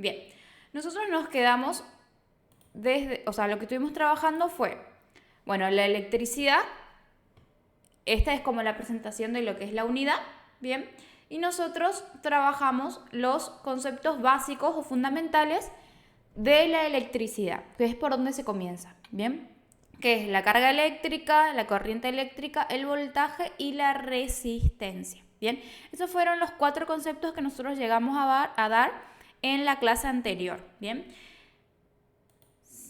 Bien, nosotros nos quedamos lo que estuvimos trabajando fue, bueno, la electricidad, esta es como la presentación de lo que es la unidad, ¿bien? Y nosotros trabajamos los conceptos básicos o fundamentales de la electricidad, que es por donde se comienza, ¿bien? Que es la carga eléctrica, la corriente eléctrica, el voltaje y la resistencia, ¿bien? Esos fueron los 4 conceptos que nosotros llegamos a dar en la clase anterior, ¿bien?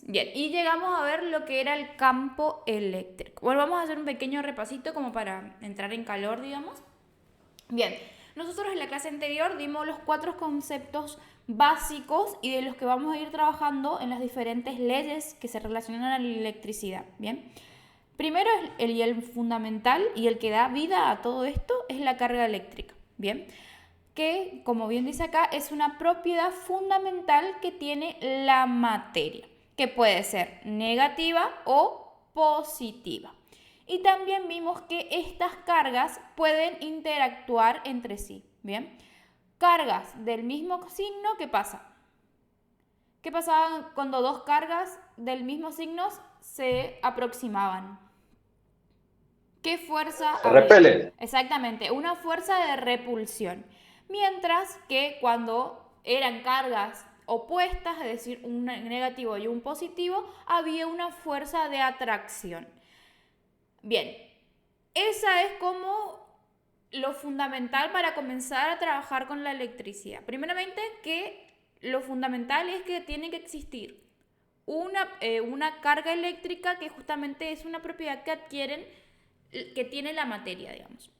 Bien, y llegamos a ver lo que era el campo eléctrico. Bueno, vamos a hacer un pequeño repasito como para entrar en calor, digamos. Bien, nosotros en la clase anterior dimos los 4 conceptos básicos y de los que vamos a ir trabajando en las diferentes leyes que se relacionan a la electricidad. Bien, primero el fundamental y el que da vida a todo esto es la carga eléctrica. Bien, que como bien dice acá es una propiedad fundamental que tiene la materia, que puede ser negativa o positiva. Y también vimos que estas cargas pueden interactuar entre sí, ¿bien? Cargas del mismo signo, ¿qué pasa? ¿Qué pasaba cuando 2 cargas del mismo signo se aproximaban? ¿Qué fuerza Se había? repelen. Exactamente, una fuerza de repulsión. Mientras que cuando eran cargas opuestas, es decir, un negativo y un positivo, había una fuerza de atracción. Bien, esa es como lo fundamental para comenzar a trabajar con la electricidad. Primeramente, que lo fundamental es que tiene que existir una carga eléctrica que justamente es una propiedad que adquieren, que tiene la materia, digamos.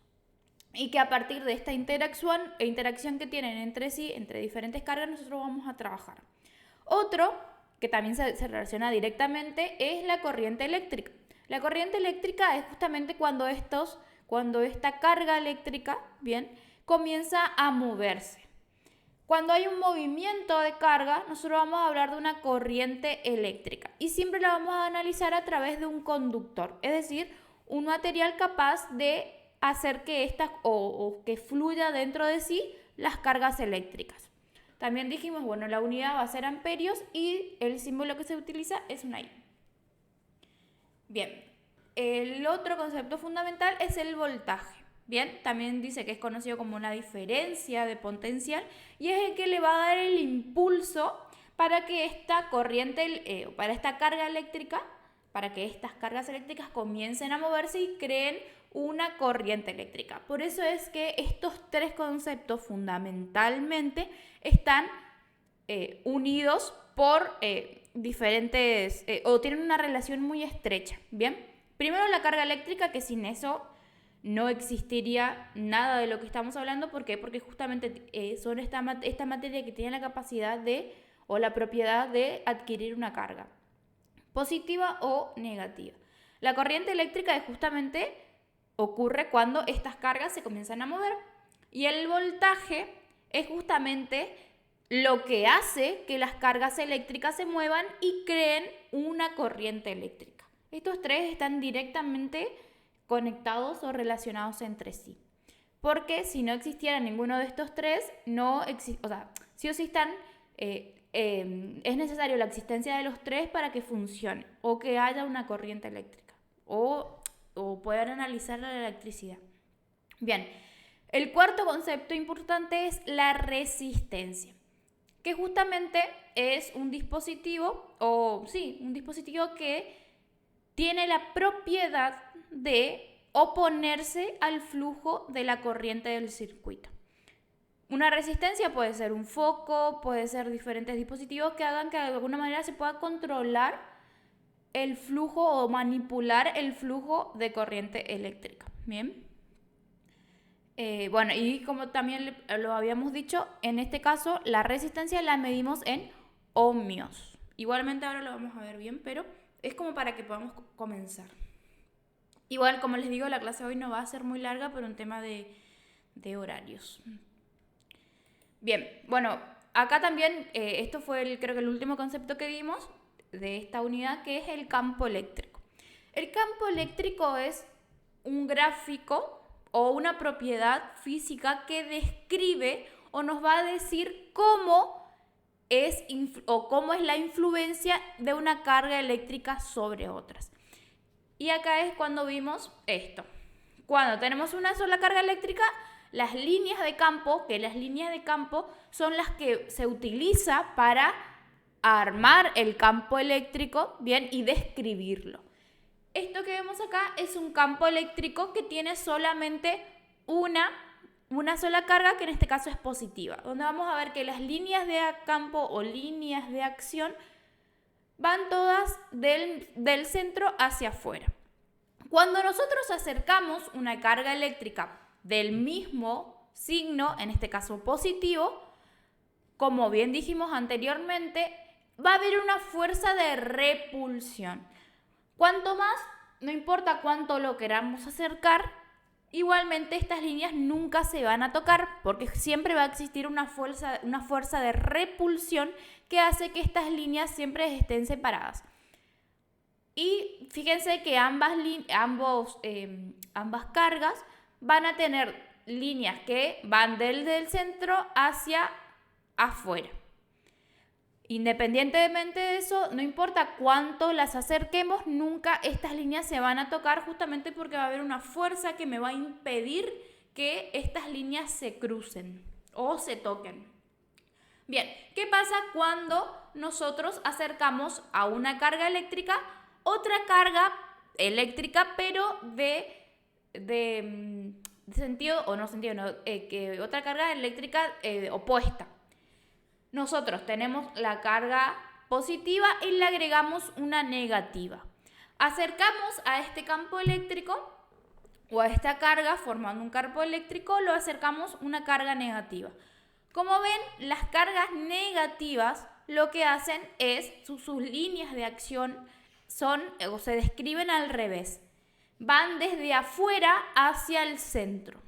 Y que a partir de esta interacción que tienen entre sí, entre diferentes cargas, nosotros vamos a trabajar. Otro, que también se relaciona directamente, es la corriente eléctrica. La corriente eléctrica es justamente cuando esta carga eléctrica, bien, comienza a moverse. Cuando hay un movimiento de carga, nosotros vamos a hablar de una corriente eléctrica y siempre la vamos a analizar a través de un conductor, es decir, un material capaz de hacer que o que fluya dentro de sí las cargas eléctricas. También dijimos, bueno, la unidad va a ser amperios y el símbolo que se utiliza es una I. Bien, el otro concepto fundamental es el voltaje. Bien, también dice que es conocido como una diferencia de potencial y es el que le va a dar el impulso para que esta corriente, para esta carga eléctrica, para que estas cargas eléctricas comiencen a moverse y creen una corriente eléctrica. Por eso es que estos 3 conceptos fundamentalmente están unidos por diferentes, o tienen una relación muy estrecha, ¿bien? Primero la carga eléctrica, que sin eso no existiría nada de lo que estamos hablando. ¿Por qué? Porque justamente son esta materia que tiene la capacidad o la propiedad de adquirir una carga, positiva o negativa. La corriente eléctrica es justamente ocurre cuando estas cargas se comienzan a mover. Y el voltaje es justamente lo que hace que las cargas eléctricas se muevan y creen una corriente eléctrica. Estos 3 están directamente conectados o relacionados entre sí. Porque si no existiera ninguno de estos 3, no existe, sí o sí están, es necesario la existencia de los 3 para que funcione o que haya una corriente eléctrica o poder analizar la electricidad. Bien, el cuarto concepto importante es la resistencia, que justamente es un dispositivo, un dispositivo que tiene la propiedad de oponerse al flujo de la corriente del circuito. Una resistencia puede ser un foco, puede ser diferentes dispositivos que hagan que de alguna manera se pueda controlar el flujo o manipular el flujo de corriente eléctrica. Bien. Bueno, y como también lo habíamos dicho, en este caso la resistencia la medimos en ohmios. Igualmente ahora lo vamos a ver bien, pero es como para que podamos comenzar. Igual, como les digo, la clase hoy no va a ser muy larga por un tema de horarios. Bien, bueno, acá también, esto fue creo que el último concepto que vimos de esta unidad, que es el campo eléctrico. El campo eléctrico es un gráfico o una propiedad física que describe o nos va a decir cómo o cómo es la influencia de una carga eléctrica sobre otras. Y acá es cuando vimos esto. Cuando tenemos una sola carga eléctrica, las líneas de campo, que las líneas de campo son las que se utiliza para armar el campo eléctrico, bien, y describirlo. Esto que vemos acá es un campo eléctrico que tiene solamente una sola carga, que en este caso es positiva, donde vamos a ver que las líneas de campo o líneas de acción van todas del centro hacia afuera. Cuando nosotros acercamos una carga eléctrica del mismo signo, en este caso positivo, como bien dijimos anteriormente, va a haber una fuerza de repulsión. Cuanto más, no importa cuánto lo queramos acercar, igualmente estas líneas nunca se van a tocar porque siempre va a existir una fuerza de repulsión que hace que estas líneas siempre estén separadas. Y fíjense que ambas cargas van a tener líneas que van del centro hacia afuera. Independientemente de eso, no importa cuánto las acerquemos, nunca estas líneas se van a tocar, justamente porque va a haber una fuerza que me va a impedir que estas líneas se crucen o se toquen. Bien, ¿qué pasa cuando nosotros acercamos a una carga eléctrica otra carga eléctrica, pero de sentido, o no sentido, no, que otra carga eléctrica opuesta? Nosotros tenemos la carga positiva y le agregamos una negativa. Acercamos a este campo eléctrico o a esta carga formando un campo eléctrico, lo acercamos una carga negativa. Como ven, las cargas negativas lo que hacen es, sus líneas de acción se describen al revés. Van desde afuera hacia el centro.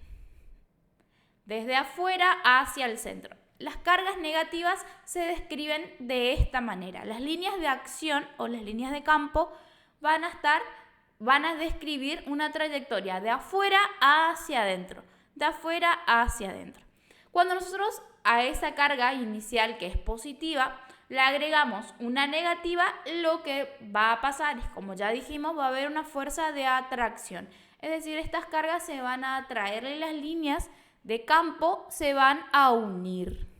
Desde afuera hacia el centro. Las cargas negativas se describen de esta manera. Las líneas de acción o las líneas de campo van a describir una trayectoria de afuera hacia adentro. De afuera hacia adentro. Cuando nosotros a esa carga inicial, que es positiva, le agregamos una negativa, lo que va a pasar es, como ya dijimos, va a haber una fuerza de atracción. Es decir, estas cargas se van a atraer y las líneas de campo se van a unir.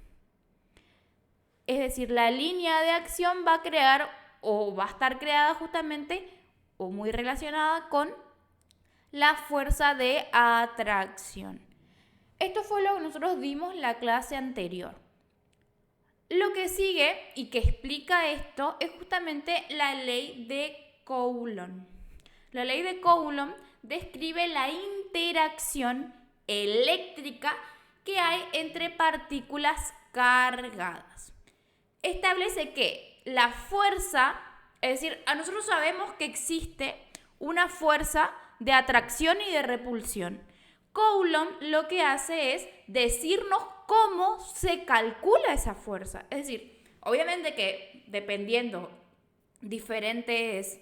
Es decir, la línea de acción va a crear o va a estar creada justamente o muy relacionada con la fuerza de atracción. Esto fue lo que nosotros vimos en la clase anterior. Lo que sigue y que explica esto es justamente la ley de Coulomb. La ley de Coulomb describe la interacción eléctrica que hay entre partículas cargadas. Establece que la fuerza, es decir, nosotros sabemos que existe una fuerza de atracción y de repulsión. Coulomb lo que hace es decirnos cómo se calcula esa fuerza. Es decir, obviamente que dependiendo diferentes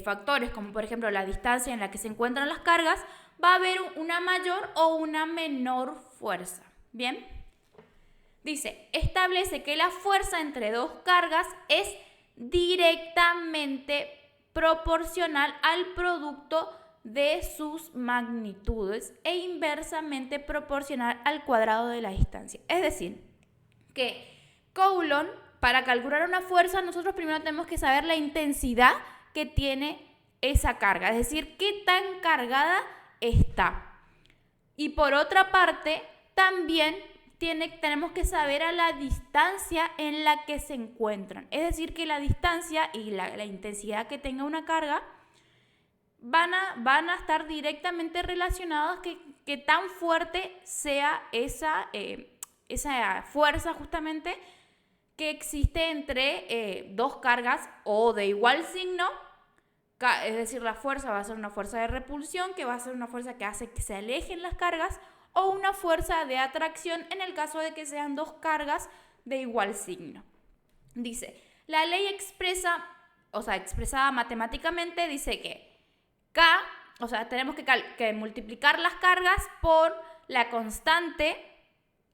factores, como por ejemplo la distancia en la que se encuentran las cargas, va a haber una mayor o una menor fuerza. ¿Bien? Dice, establece que la fuerza entre dos cargas es directamente proporcional al producto de sus magnitudes e inversamente proporcional al cuadrado de la distancia. Es decir, que Coulomb, para calcular una fuerza, nosotros primero tenemos que saber la intensidad que tiene esa carga, es decir, qué tan cargada está. Y por otra parte, también tenemos que saber a la distancia en la que se encuentran. Es decir, que la distancia y la intensidad que tenga una carga van a estar directamente relacionados que tan fuerte sea esa fuerza justamente que existe entre dos cargas o de igual signo. Es decir, la fuerza va a ser una fuerza de repulsión, que va a ser una fuerza que hace que se alejen las cargas, o una fuerza de atracción en el caso de que sean dos cargas de igual signo. Dice, la ley expresada matemáticamente, dice que K, tenemos que multiplicar las cargas por la constante.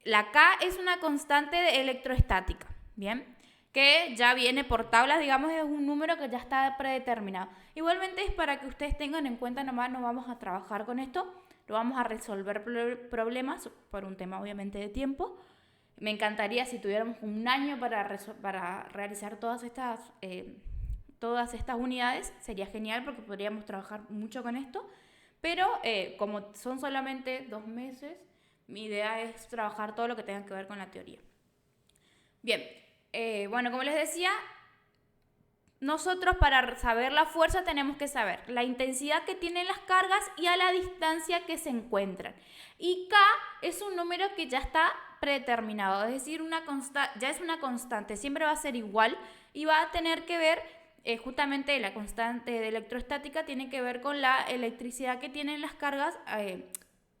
La K es una constante electrostática, ¿bien? Que ya viene por tablas, digamos, es un número que ya está predeterminado. Igualmente es para que ustedes tengan en cuenta, nomás no vamos a trabajar con esto, no vamos a resolver problemas por un tema obviamente de tiempo. Me encantaría si tuviéramos un año para realizar todas estas unidades, sería genial porque podríamos trabajar mucho con esto, pero como son solamente 2 meses, mi idea es trabajar todo lo que tenga que ver con la teoría. Bien, bueno, como les decía, nosotros para saber la fuerza tenemos que saber la intensidad que tienen las cargas y a la distancia que se encuentran. Y K es un número que ya está predeterminado, es decir, ya es una constante, siempre va a ser igual y va a tener que ver, justamente la constante de electrostática tiene que ver con la electricidad que tienen las cargas,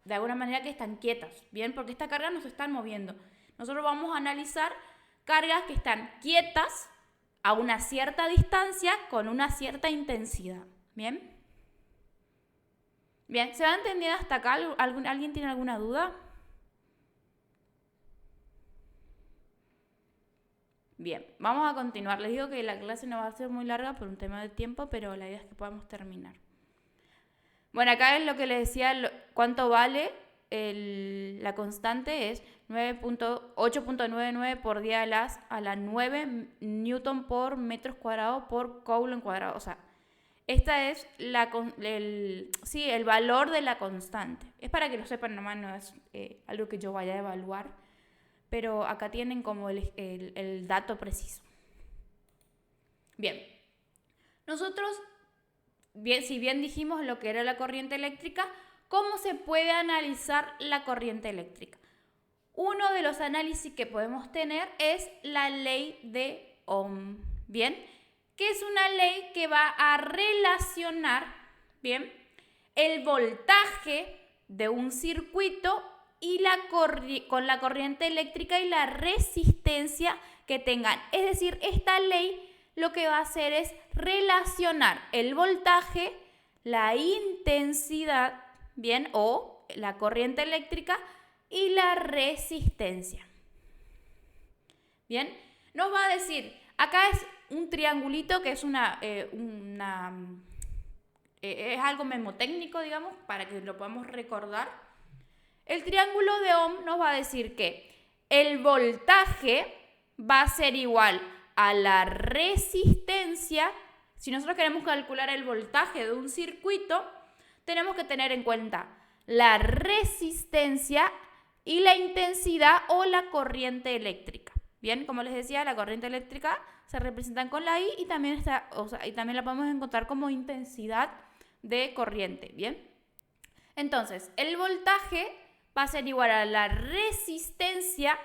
de alguna manera que están quietas, ¿bien? Porque estas cargas no se están moviendo. Nosotros vamos a analizar cargas que están quietas a una cierta distancia con una cierta intensidad. ¿Bien? Bien, ¿se va entendiendo hasta acá? ¿Alguien tiene alguna duda? Bien, vamos a continuar. Les digo que la clase no va a ser muy larga por un tema de tiempo, pero la idea es que podamos terminar. Bueno, acá es lo que les decía, cuánto vale la constante es 8.99 por 10 a la 9 newton por metros cuadrados por coulomb cuadrado. O sea, esta es el valor de la constante. Es para que lo sepan, nomás no es algo que yo vaya a evaluar, pero acá tienen como el dato preciso. Bien, nosotros, si bien dijimos lo que era la corriente eléctrica, ¿cómo se puede analizar la corriente eléctrica? Uno de los análisis que podemos tener es la ley de Ohm, ¿bien? Que es una ley que va a relacionar, ¿bien?, el voltaje de un circuito y con la corriente eléctrica y la resistencia que tengan. Es decir, esta ley lo que va a hacer es relacionar el voltaje, la intensidad, ¿bien?, o la corriente eléctrica y la resistencia. Bien, nos va a decir, acá es un triangulito que es es algo mnemotécnico, digamos, para que lo podamos recordar. El triángulo de Ohm nos va a decir que el voltaje va a ser igual a la resistencia. Si nosotros queremos calcular el voltaje de un circuito, tenemos que tener en cuenta la resistencia y la intensidad o la corriente eléctrica. Bien, como les decía, la corriente eléctrica se representa con la I y también la podemos encontrar como intensidad de corriente. Bien, entonces el voltaje va a ser igual a la resistencia,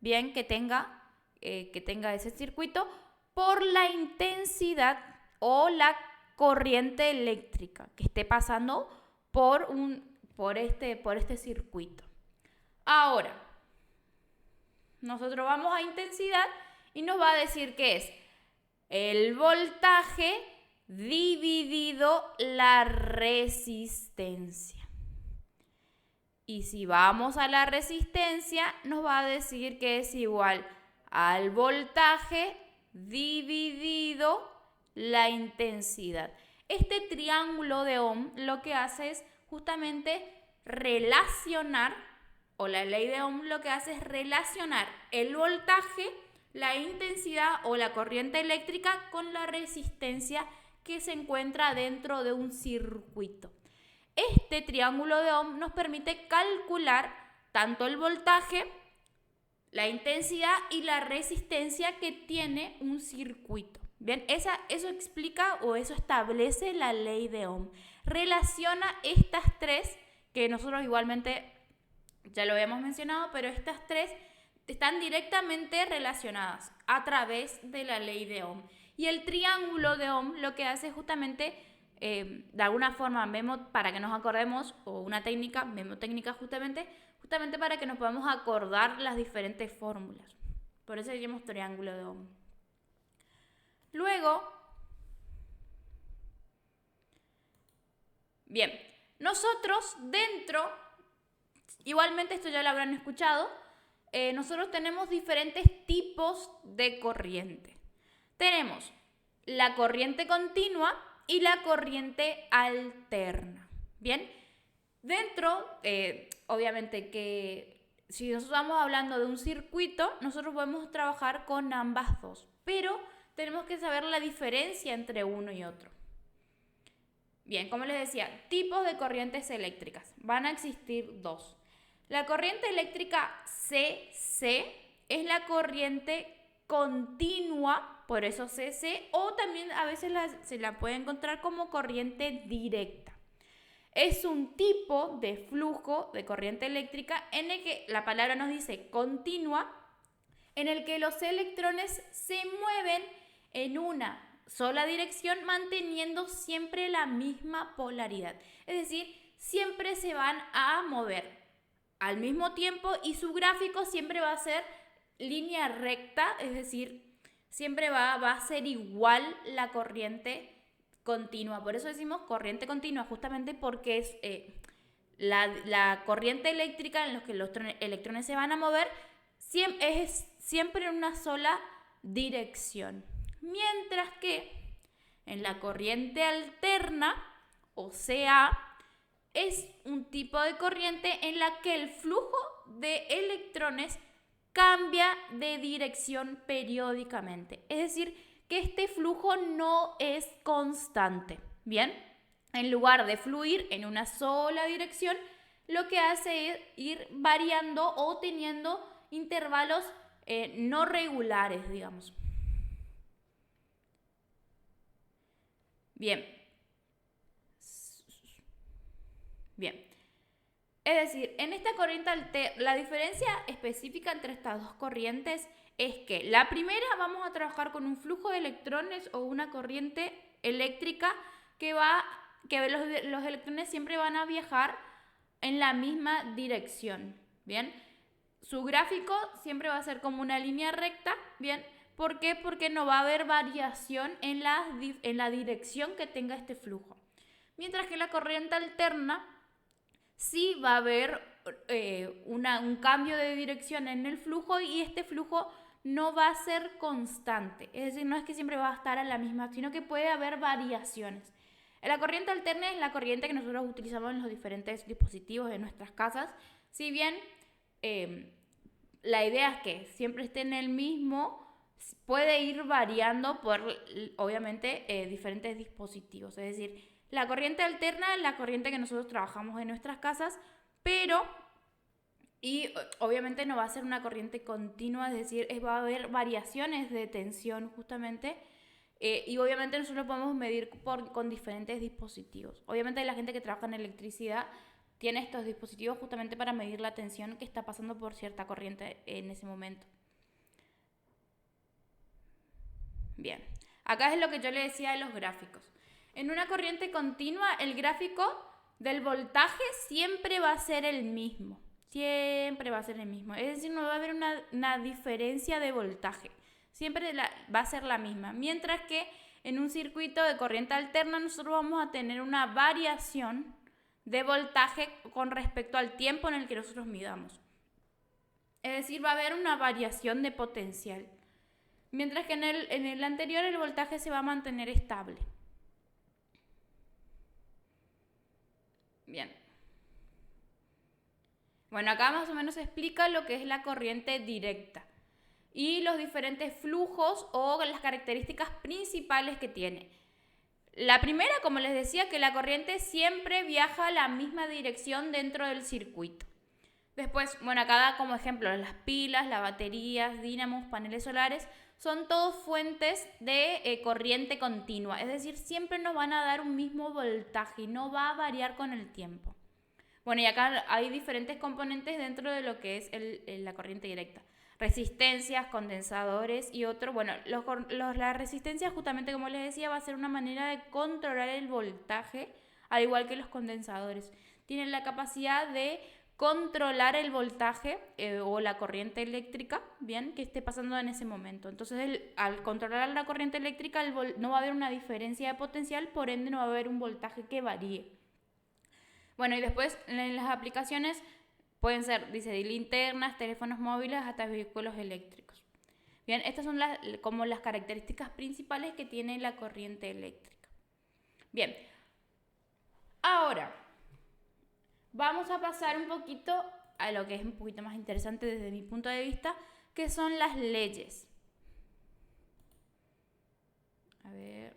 bien, que tenga ese circuito, por la intensidad o la corriente eléctrica que esté pasando por este circuito. Ahora, nosotros vamos a intensidad y nos va a decir que es el voltaje dividido la resistencia. Y si vamos a la resistencia, nos va a decir que es igual al voltaje dividido la intensidad. Este triángulo de Ohm lo que hace es justamente relacionar, o la ley de Ohm lo que hace es relacionar el voltaje, la intensidad o la corriente eléctrica con la resistencia que se encuentra dentro de un circuito. Este triángulo de Ohm nos permite calcular tanto el voltaje, la intensidad y la resistencia que tiene un circuito. Bien, eso explica o eso establece la ley de Ohm. Relaciona estas tres, que nosotros igualmente ya lo habíamos mencionado, pero estas tres están directamente relacionadas a través de la ley de Ohm. Y el triángulo de Ohm lo que hace es justamente, de alguna forma, para que nos acordemos, o una técnica, memotécnica justamente para que nos podamos acordar las diferentes fórmulas. Por eso llamamos triángulo de Ohm. Luego, bien, nosotros dentro, igualmente esto ya lo habrán escuchado, nosotros tenemos diferentes tipos de corriente. Tenemos la corriente continua y la corriente alterna. Bien, dentro, obviamente que si nosotros estamos hablando de un circuito, nosotros podemos trabajar con ambas dos, pero tenemos que saber la diferencia entre uno y otro. Bien, como les decía, tipos de corrientes eléctricas. Van a existir dos. La corriente eléctrica CC es la corriente continua, por eso CC, o también a veces se la puede encontrar como corriente directa. Es un tipo de flujo de corriente eléctrica en el que la palabra nos dice continua, en el que los electrones se mueven en una sola dirección manteniendo siempre la misma polaridad. Es decir, siempre se van a mover al mismo tiempo y su gráfico siempre va a ser línea recta, es decir, siempre va a ser igual la corriente continua. Por eso decimos corriente continua, justamente porque es la corriente eléctrica en la que los electrones se van a mover es siempre en una sola dirección. Mientras que en la corriente alterna, o sea, es un tipo de corriente en la que el flujo de electrones cambia de dirección periódicamente. Es decir, que este flujo no es constante. Bien, en lugar de fluir en una sola dirección, lo que hace es ir variando o teniendo intervalos no regulares, digamos. Bien. Es decir, en esta corriente la diferencia específica entre estas dos corrientes es que la primera vamos a trabajar con un flujo de electrones o una corriente eléctrica que los electrones siempre van a viajar en la misma dirección. Bien, su gráfico siempre va a ser como una línea recta. Bien, ¿por qué? Porque no va a haber variación en la dirección que tenga este flujo. Mientras que la corriente alterna sí va a haber un cambio de dirección en el flujo y este flujo no va a ser constante. Es decir, no es que siempre va a estar a la misma, sino que puede haber variaciones. La corriente alterna es la corriente que nosotros utilizamos en los diferentes dispositivos de nuestras casas. Si bien la idea es que siempre esté en el mismo, puede ir variando por, obviamente, diferentes dispositivos. Es decir, la corriente alterna es la corriente que nosotros trabajamos en nuestras casas, pero, y obviamente no va a ser una corriente continua, es decir, va a haber variaciones de tensión justamente, y obviamente nosotros lo podemos medir con diferentes dispositivos. Obviamente la gente que trabaja en electricidad tiene estos dispositivos justamente para medir la tensión que está pasando por cierta corriente en ese momento. Bien, acá es lo que yo le decía de los gráficos. En una corriente continua, el gráfico del voltaje siempre va a ser el mismo. Siempre va a ser el mismo. Es decir, no va a haber una diferencia de voltaje. Siempre va a ser la misma. Mientras que en un circuito de corriente alterna nosotros vamos a tener una variación de voltaje con respecto al tiempo en el que nosotros midamos. Es decir, va a haber una variación de potencial. Mientras que en el anterior el voltaje se va a mantener estable. Bien. Bueno, acá más o menos se explica lo que es la corriente directa y los diferentes flujos o las características principales que tiene. La primera, como les decía, que la corriente siempre viaja a la misma dirección dentro del circuito. Después, bueno, acá da como ejemplo las pilas, las baterías, dínamos, paneles solares, son todos fuentes de corriente continua. Es decir, siempre nos van a dar un mismo voltaje y no va a variar con el tiempo. Bueno, y acá hay diferentes componentes dentro de lo que es la corriente directa. Resistencias, condensadores y otro. Bueno, la resistencia, justamente como les decía, va a ser una manera de controlar el voltaje, al igual que los condensadores. Tienen la capacidad de controlar el voltaje o la corriente eléctrica, bien, que esté pasando en ese momento. Entonces, al controlar la corriente eléctrica, no va a haber una diferencia de potencial, por ende no va a haber un voltaje que varíe. Bueno, y después en las aplicaciones Pueden ser, dice, de linternas, teléfonos móviles, hasta vehículos eléctricos. Bien, estas son como las características principales que tiene la corriente eléctrica. Bien, ahora vamos a pasar un poquito a lo que es un poquito más interesante desde mi punto de vista, que son las leyes. A ver.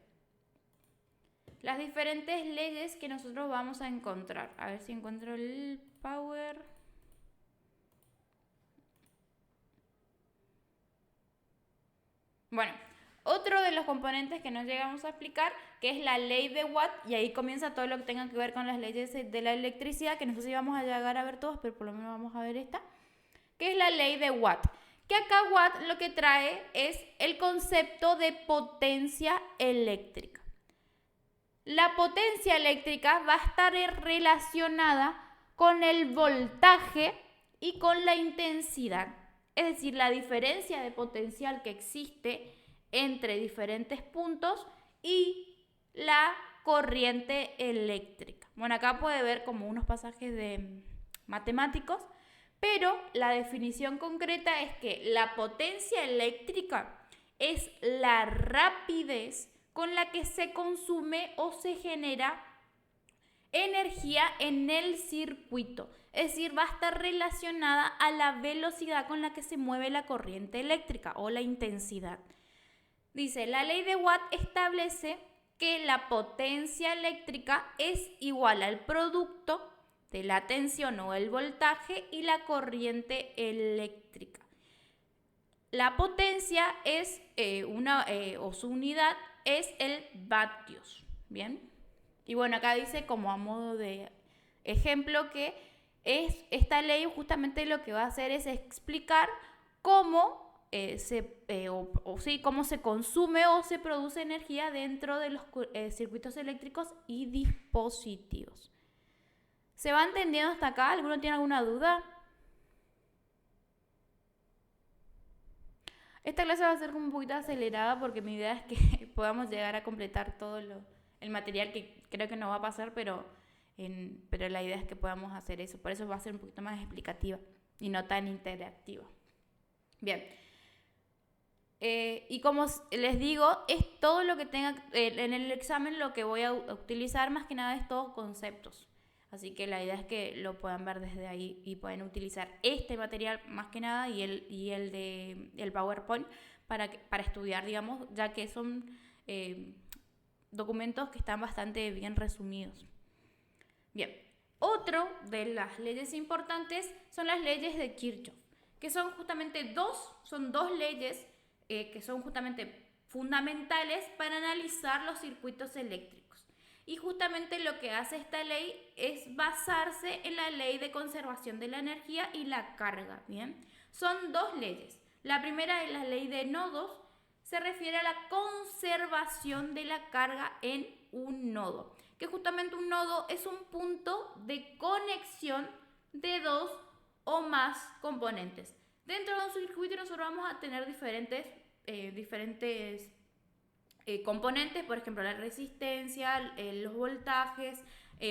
Las diferentes leyes que nosotros vamos a encontrar. A ver si encuentro el power. Bueno, otro de los componentes que nos llegamos a explicar, que es la ley de Watt, y ahí comienza todo lo que tenga que ver con las leyes de la electricidad, que no sé si vamos a llegar a ver todos, pero por lo menos vamos a ver esta, que es la ley de Watt. Que acá Watt lo que trae es el concepto de potencia eléctrica. La potencia eléctrica va a estar relacionada con el voltaje y con la intensidad. Es decir, la diferencia de potencial que existe entre diferentes puntos y la corriente eléctrica. Bueno, acá puede ver como unos pasajes de matemáticos, pero la definición concreta es que la potencia eléctrica es la rapidez con la que se consume o se genera energía en el circuito. Es decir, va a estar relacionada a la velocidad con la que se mueve la corriente eléctrica o la intensidad. Dice, la ley de Watt establece que la potencia eléctrica es igual al producto de la tensión o el voltaje y la corriente eléctrica. La potencia es o su unidad es el vatios, ¿bien? Y bueno, acá dice como a modo de ejemplo que esta ley justamente lo que va a hacer es explicar cómo cómo se consume o se produce energía dentro de los circuitos eléctricos y dispositivos. ¿Se va entendiendo hasta acá? ¿Alguno tiene alguna duda? Esta clase va a ser un poquito acelerada porque mi idea es que podamos llegar a completar todo el material, que creo que no va a pasar, pero la idea es que podamos hacer eso. Por eso va a ser un poquito más explicativa y no tan interactiva. Bien. Y como les digo, es todo lo que tenga en el examen. Lo que voy a utilizar más que nada es todos conceptos. Así que la idea es que lo puedan ver desde ahí y pueden utilizar este material más que nada y el PowerPoint para estudiar, digamos, ya que son documentos que están bastante bien resumidos. Bien, otro de las leyes importantes son las leyes de Kirchhoff, que son justamente dos leyes que son justamente fundamentales para analizar los circuitos eléctricos. Y justamente lo que hace esta ley es basarse en la ley de conservación de la energía y la carga, ¿bien? Son dos leyes. La primera es la ley de nodos, se refiere a la conservación de la carga en un nodo, que justamente un nodo es un punto de conexión de dos o más componentes. Dentro de un circuito nosotros vamos a tener diferentes componentes, por ejemplo, la resistencia, los voltajes,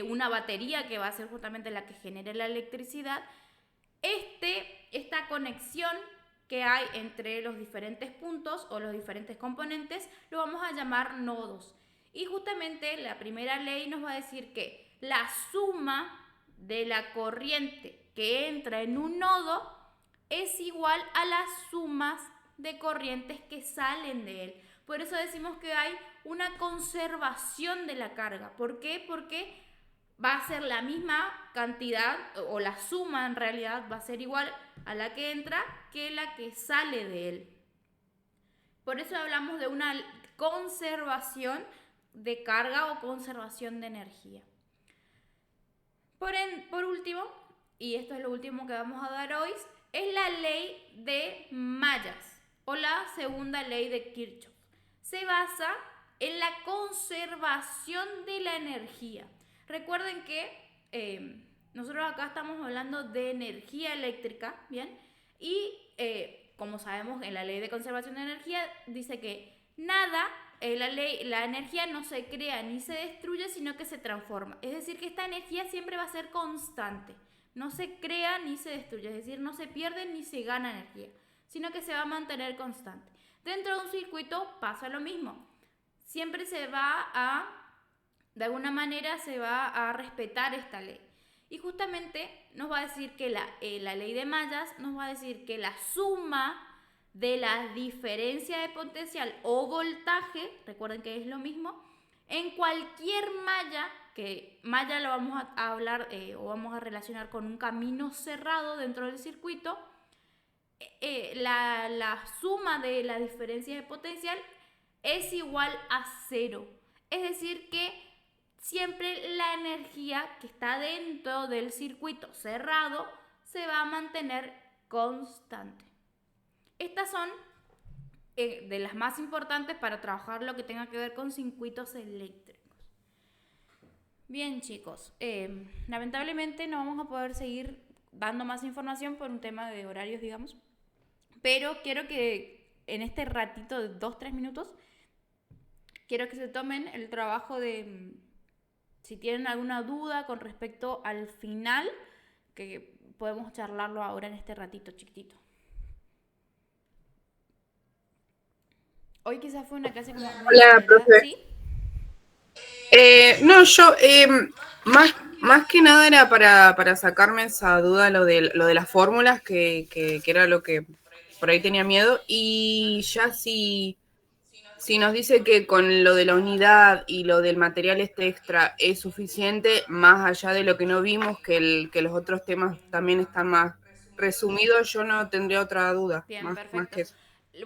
una batería que va a ser justamente la que genere la electricidad. Esta conexión que hay entre los diferentes puntos o los diferentes componentes lo vamos a llamar nodos. Y justamente la primera ley nos va a decir que la suma de la corriente que entra en un nodo es igual a las sumas de corrientes que salen de él. Por eso decimos que hay una conservación de la carga. ¿Por qué? Porque va a ser la misma cantidad, o la suma en realidad va a ser igual a la que entra que la que sale de él. Por eso hablamos de una conservación de carga o conservación de energía. Por último, y esto es lo último que vamos a dar hoy, es la ley de mallas o la segunda ley de Kirchhoff. Se basa en la conservación de la energía. Recuerden que nosotros acá estamos hablando de energía eléctrica, ¿bien? Y como sabemos, en la ley de conservación de energía dice que la energía no se crea ni se destruye, sino que se transforma. Es decir, que esta energía siempre va a ser constante, No se crea ni se destruye, es decir, no se pierde ni se gana energía, sino que se va a mantener constante. Dentro de un circuito pasa lo mismo. Siempre de alguna manera se va a respetar esta ley. Y justamente nos va a decir que la ley de mallas nos va a decir que la suma de la diferencia de potencial o voltaje, recuerden que es lo mismo, en cualquier malla, que malla lo vamos a hablar o vamos a relacionar con un camino cerrado dentro del circuito, la suma de la diferencia de potencial es igual a cero. Es decir que siempre la energía que está dentro del circuito cerrado se va a mantener constante. Estas son de las más importantes para trabajar lo que tenga que ver con circuitos eléctricos. Bien, chicos, lamentablemente no vamos a poder seguir dando más información por un tema de horarios, digamos, pero quiero que en este ratito de 2-3 minutos, quiero que se tomen el trabajo de, si tienen alguna duda con respecto al final, que podemos charlarlo ahora en este ratito chiquitito. Hoy quizás fue una clase como muy Hola, acelerada, profe. ¿sí? No, yo más que nada era para sacarme esa duda lo de las fórmulas, que era lo que por ahí tenía miedo. Y ya si nos dice que con lo de la unidad y lo del material este extra es suficiente, más allá de lo que no vimos, que los otros temas también están más resumidos, yo no tendría otra duda, Bien, más perfecto. que eso.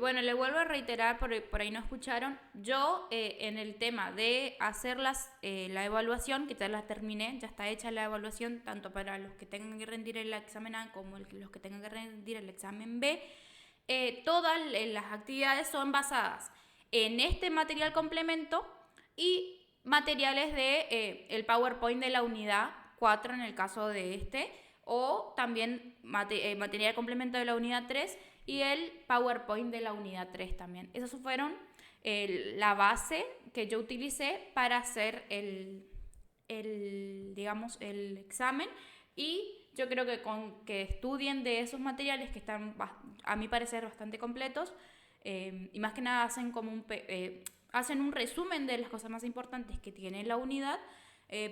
Bueno, le vuelvo a reiterar, por ahí no escucharon, yo en el tema de hacer la evaluación, que ya la terminé, ya está hecha la evaluación, tanto para los que tengan que rendir el examen A como los que tengan que rendir el examen B, todas las actividades son basadas en este material complemento y materiales de el PowerPoint de la unidad 4 en el caso de este, o también material complemento de la unidad 3 y el PowerPoint de la unidad 3 también. Esos fueron la base que yo utilicé para hacer digamos, el examen, y yo creo que con que estudien de esos materiales que están, a mi parecer, bastante completos, y más que nada hacen un resumen de las cosas más importantes que tiene la unidad.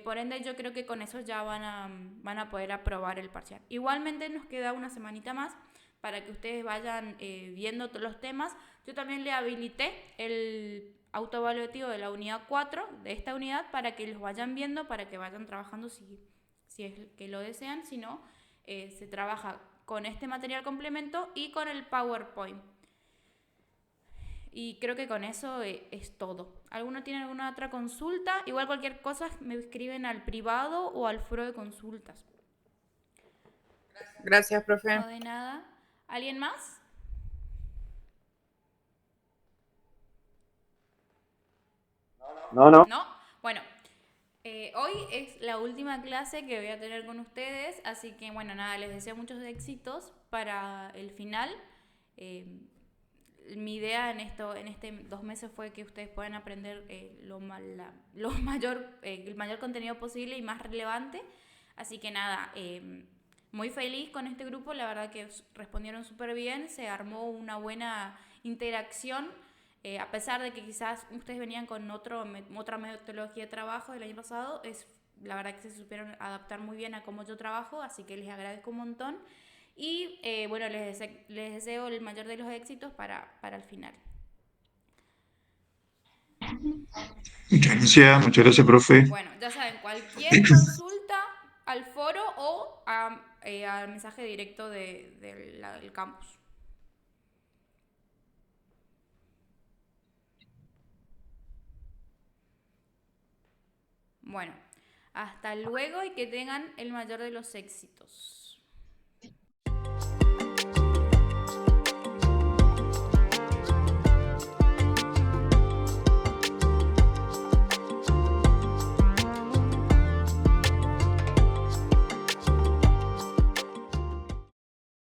Por ende, yo creo que con eso ya van a poder aprobar el parcial. Igualmente nos queda una semanita más para que ustedes vayan viendo todos los temas. Yo también le habilité el autoevaluativo de la unidad 4, de esta unidad, para que los vayan viendo, para que vayan trabajando si es que lo desean. Si no, se trabaja con este material complemento y con el PowerPoint. Y creo que con eso es todo. ¿Alguno tiene alguna otra consulta? Igual cualquier cosa me escriben al privado o al foro de consultas. Gracias, profe. No de nada. ¿Alguien más? No, no. ¿No? Bueno, hoy es la última clase que voy a tener con ustedes, así que bueno, nada, les deseo muchos éxitos para el final. Eh, Mi idea en este 2 meses fue que ustedes puedan aprender el mayor contenido posible y más relevante. Así que nada, muy feliz con este grupo, la verdad que respondieron súper bien, se armó una buena interacción, a pesar de que quizás ustedes venían con otra metodología de trabajo del año pasado, la verdad que se supieron adaptar muy bien a cómo yo trabajo, así que les agradezco un montón. Y bueno, les deseo el mayor de los éxitos para el final. Muchas gracias, profe. Bueno, ya saben, cualquier consulta al foro o al mensaje directo del campus. Bueno, hasta luego y que tengan el mayor de los éxitos.